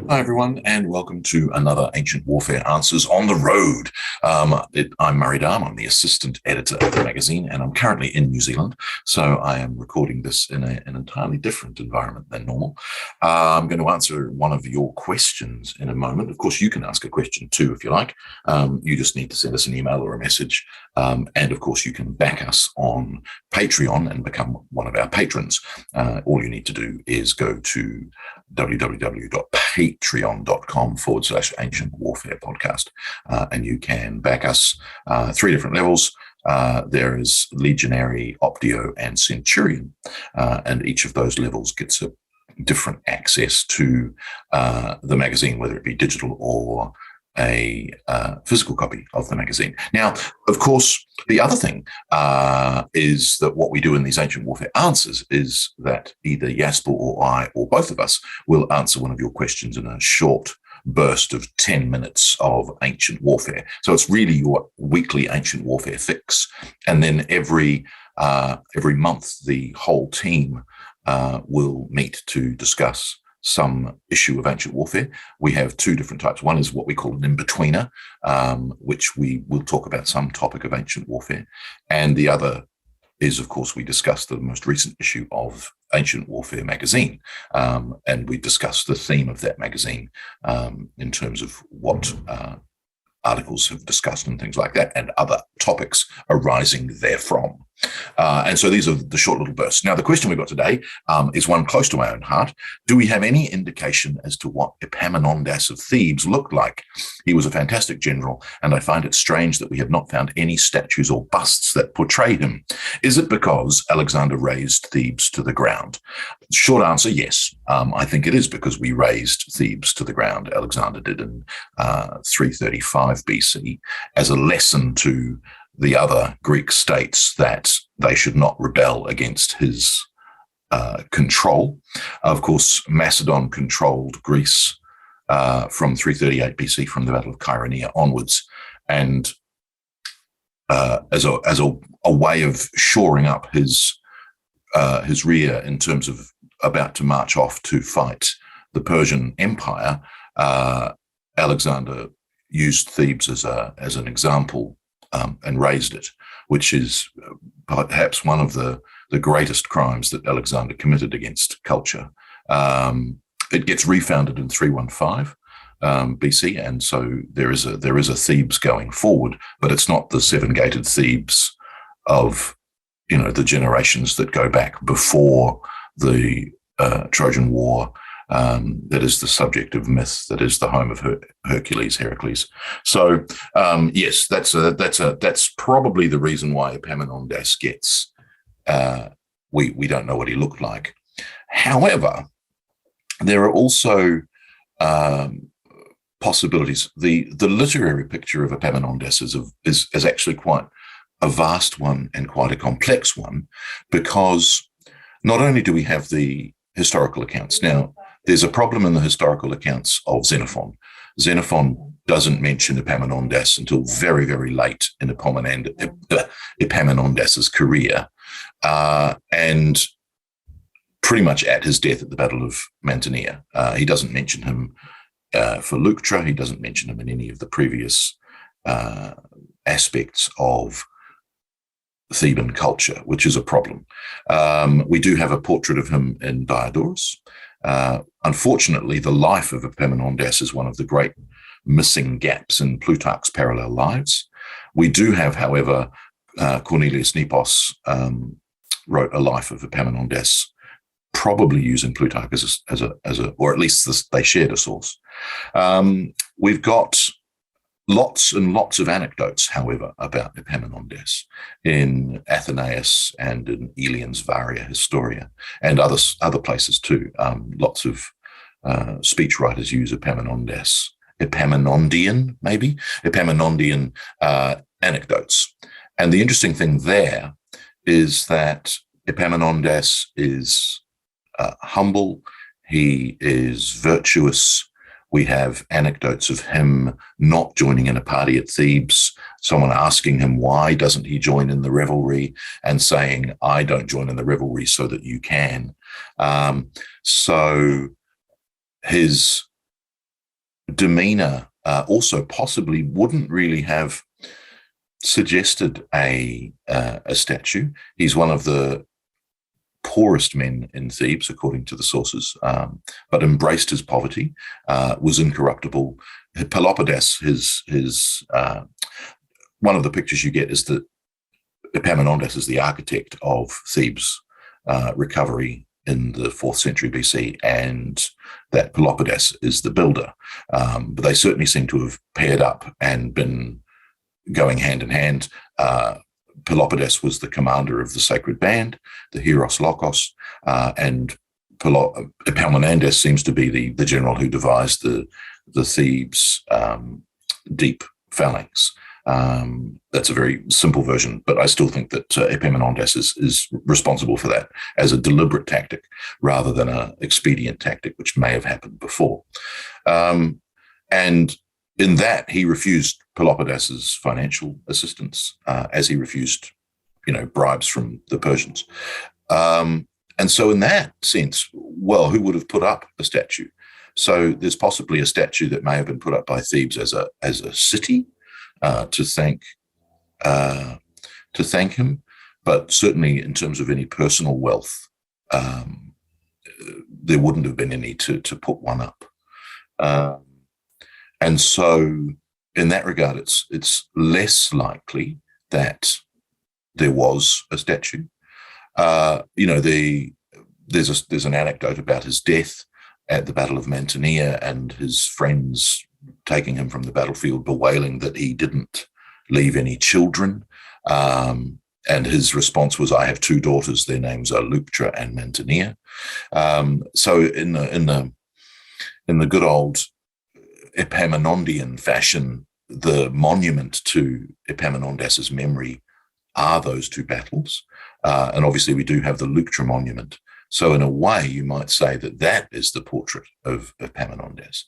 Hi, everyone, and welcome to another Ancient Warfare Answers on the Road. I'm Murray Darm. I'm the assistant editor of the magazine, and I'm currently in New Zealand. So I am recording this in an entirely different environment than normal. I'm going to answer one of your questions in a moment. Of course, you can ask a question too, if you like. You just need to send us an email or a message. And of course, you can back us on Patreon and become one of our patrons. All you need to do is go to www.patreon.com/ancient warfare podcast. And you can back us three different levels. There is Legionary, Optio, and Centurion. And each of those levels gets a different access to the magazine, whether it be digital or a physical copy of the magazine. Now, of course, the other thing is that what we do in these Ancient Warfare Answers is that either Jasper or I or both of us will answer one of your questions in a short burst of 10 minutes of Ancient Warfare. So it's really your weekly Ancient Warfare fix. And then every month, the whole team will meet to discuss some issue of Ancient Warfare. We have two different types. One is what we call an in-betweener, which we will talk about some topic of Ancient Warfare. And the other is, of course, we discuss the most recent issue of Ancient Warfare magazine. And we discuss the theme of that magazine in terms of what articles have discussed and things like that, and other topics arising therefrom. And so these are the short little bursts. Now, the question we've got today is one close to my own heart. Do we have any indication as to what Epaminondas of Thebes looked like? He was a fantastic general, and I find it strange that we have not found any statues or busts that portray him. Is it because Alexander razed Thebes to the ground? Short answer, yes. I think it is because we razed Thebes to the ground. Alexander did in 335 BC as a lesson to the other Greek states that they should not rebel against his control. Of course, Macedon controlled Greece from 338 BC, from the Battle of Chaeronea onwards, and as a way of shoring up his rear in terms of about to march off to fight the Persian Empire, Alexander used Thebes as an example and razed it, which is perhaps one of the greatest crimes that Alexander committed against culture. It gets refounded in 315 BC, and so there is a Thebes going forward, but it's not the seven-gated Thebes of the generations that go back before the Trojan War. That is the subject of myth. That is the home of Heracles. So yes, that's probably the reason why Epaminondas gets. We don't know what he looked like. However, there are also possibilities. The literary picture of Epaminondas is actually quite a vast one and quite a complex one, because not only do we have the historical accounts. Now, there's a problem in the historical accounts of Xenophon. Xenophon doesn't mention Epaminondas until very, very late in Epaminondas's career, and pretty much at his death at the Battle of Mantinea. He doesn't mention him for Leuctra. He doesn't mention him in any of the previous aspects of Theban culture, which is a problem. We do have a portrait of him in Diodorus. Unfortunately, the life of Epaminondas is one of the great missing gaps in Plutarch's parallel lives. We do have, however, Cornelius Nepos wrote a life of Epaminondas, probably using Plutarch as a, or at least they shared a source. We've got lots and lots of anecdotes, however, about Epaminondas in Athenaeus and in Aelian's Varia Historia, and other places too. Lots of speech writers use Epaminondian anecdotes. And the interesting thing there is that Epaminondas is humble, he is virtuous. We have anecdotes of him not joining in a party at Thebes, someone asking him why doesn't he join in the revelry, and saying, I don't join in the revelry so that you can. So his demeanor also possibly wouldn't really have suggested a statue. He's one of the poorest men in Thebes, according to the sources, but embraced his poverty, was incorruptible. Pelopidas, his one of the pictures you get is that Epaminondas is the architect of Thebes' recovery in the 4th century BC, and that Pelopidas is the builder. But they certainly seem to have paired up and been going hand in hand. Pelopidas was the commander of the sacred band, the Hieros Lokos, and Epaminondas seems to be the general who devised the Thebes deep phalanx. That's a very simple version, but I still think that Epaminondas is responsible for that as a deliberate tactic rather than an expedient tactic, which may have happened before. And in that, he refused Pelopidas's financial assistance, as he refused, bribes from the Persians. And so in that sense, well, who would have put up a statue? So there's possibly a statue that may have been put up by Thebes as a city to thank him, but certainly in terms of any personal wealth, there wouldn't have been any to put one up. And so in that regard, it's less likely that there was a statue. There's an anecdote about his death at the Battle of Mantinea and his friends taking him from the battlefield, bewailing that he didn't leave any children. And his response was, "I have 2 daughters. Their names are Leuctra and Mantinea." So in the good old Epaminondian fashion, the monument to Epaminondas's memory are those 2 battles. And obviously we do have the Leuctra monument. So in a way, you might say that is the portrait of Epaminondas.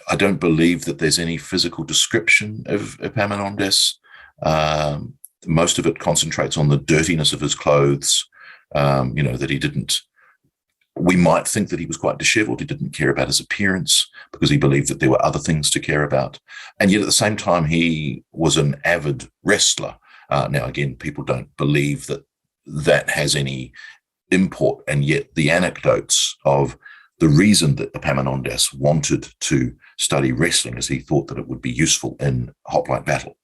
I don't believe that there's any physical description of Epaminondas. Most of it concentrates on the dirtiness of his clothes, that he didn't. We might think that he was quite disheveled. He didn't care about his appearance because he believed that there were other things to care about. And yet at the same time, he was an avid wrestler. Now, again, people don't believe that has any import. And yet the anecdotes of the reason that Epaminondas wanted to study wrestling is he thought that it would be useful in hoplite battle,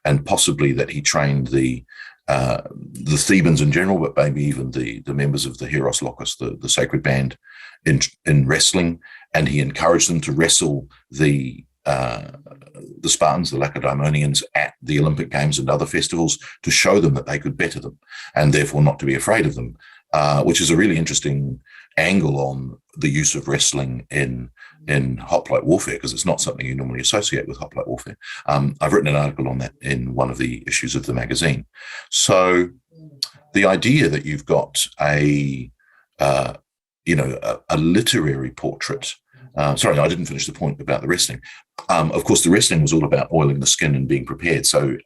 and possibly that he trained the Thebans in general, but maybe even the members of the Hieros Lokos, the sacred band, in wrestling, and he encouraged them to wrestle the Spartans, the Lacedaemonians, at the Olympic Games and other festivals to show them that they could better them, and therefore not to be afraid of them, which is a really interesting angle on the use of wrestling in hoplite warfare, because it's not something you normally associate with hoplite warfare. I've written an article on that in one of the issues of the magazine. So the idea that you've got a literary portrait. Sorry, I didn't finish the point about the wrestling. Of course, the wrestling was all about oiling the skin and being prepared. So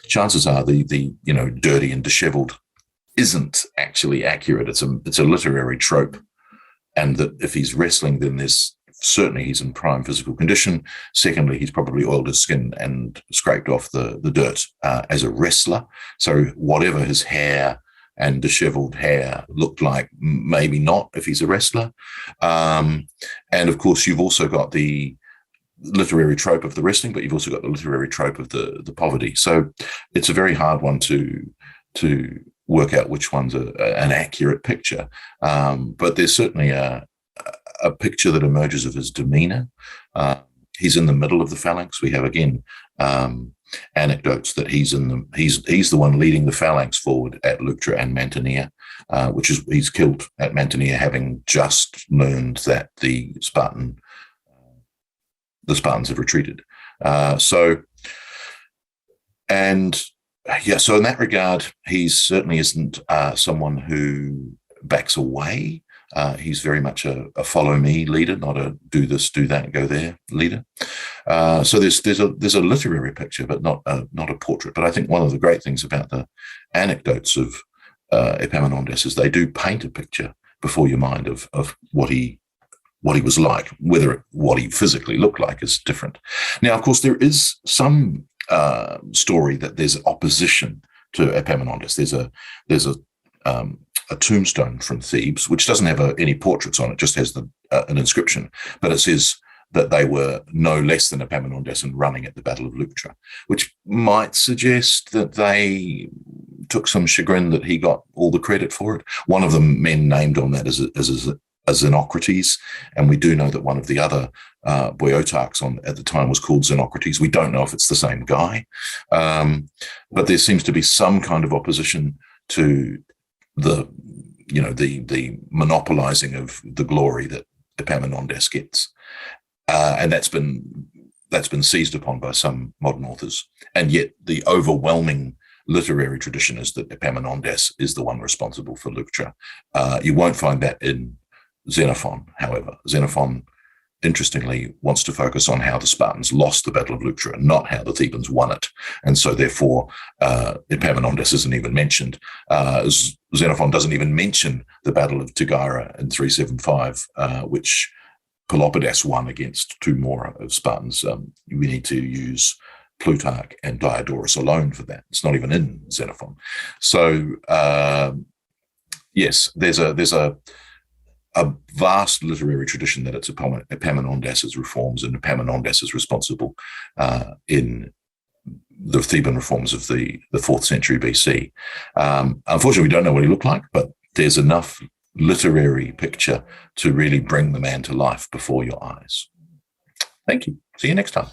chances are the dirty and disheveled isn't actually accurate. It's a literary trope, and that if he's wrestling, then certainly he's in prime physical condition. Secondly, he's probably oiled his skin and scraped off the dirt as a wrestler. So whatever his hair and disheveled hair looked like, maybe not if he's a wrestler. And of course, you've also got the literary trope of the wrestling, but you've also got the literary trope of the poverty. So it's a very hard one to work out which one's an accurate picture. But there's certainly a picture that emerges of his demeanor. He's in the middle of the phalanx. We have, again, anecdotes that he's the one leading the phalanx forward at Leuctra and Mantinea, he's killed at Mantinea, having just learned that the Spartans have retreated. So in that regard, he certainly isn't someone who backs away. He's very much a follow me leader, not a do this, do that, go there leader. So there's a literary picture, but not a portrait. But I think one of the great things about the anecdotes of Epaminondas is they do paint a picture before your mind of what he what he was like. What he physically looked like is different. Now, of course, there is some story that there's opposition to Epaminondas. There's a tombstone from Thebes, which doesn't have any portraits on it, just has an inscription, but it says that they were no less than Epaminondas and running at the Battle of Leuctra, which might suggest that they took some chagrin that he got all the credit for it. One of the men named on that is Xenocrates, and we do know that one of the other boiotarchs at the time was called Xenocrates. We don't know if it's the same guy, but there seems to be some kind of opposition to the monopolizing of the glory that Epaminondas gets, and that's been seized upon by some modern authors. And yet, the overwhelming literary tradition is that Epaminondas is the one responsible for Leuctra. You won't find that in Xenophon, however. Xenophon, interestingly, wants to focus on how the Spartans lost the Battle of Leuctra, not how the Thebans won it. And so, therefore, Epaminondas isn't even mentioned. Xenophon doesn't even mention the Battle of Tegara in 375, which Pelopidas won against two more of Spartans. We need to use Plutarch and Diodorus alone for that. It's not even in Xenophon. So, yes, there's a vast literary tradition that it's Epaminondas' reforms, and Epaminondas is responsible in the Theban reforms of the 4th century BC. Unfortunately, we don't know what he looked like, but there's enough literary picture to really bring the man to life before your eyes. Thank you. See you next time.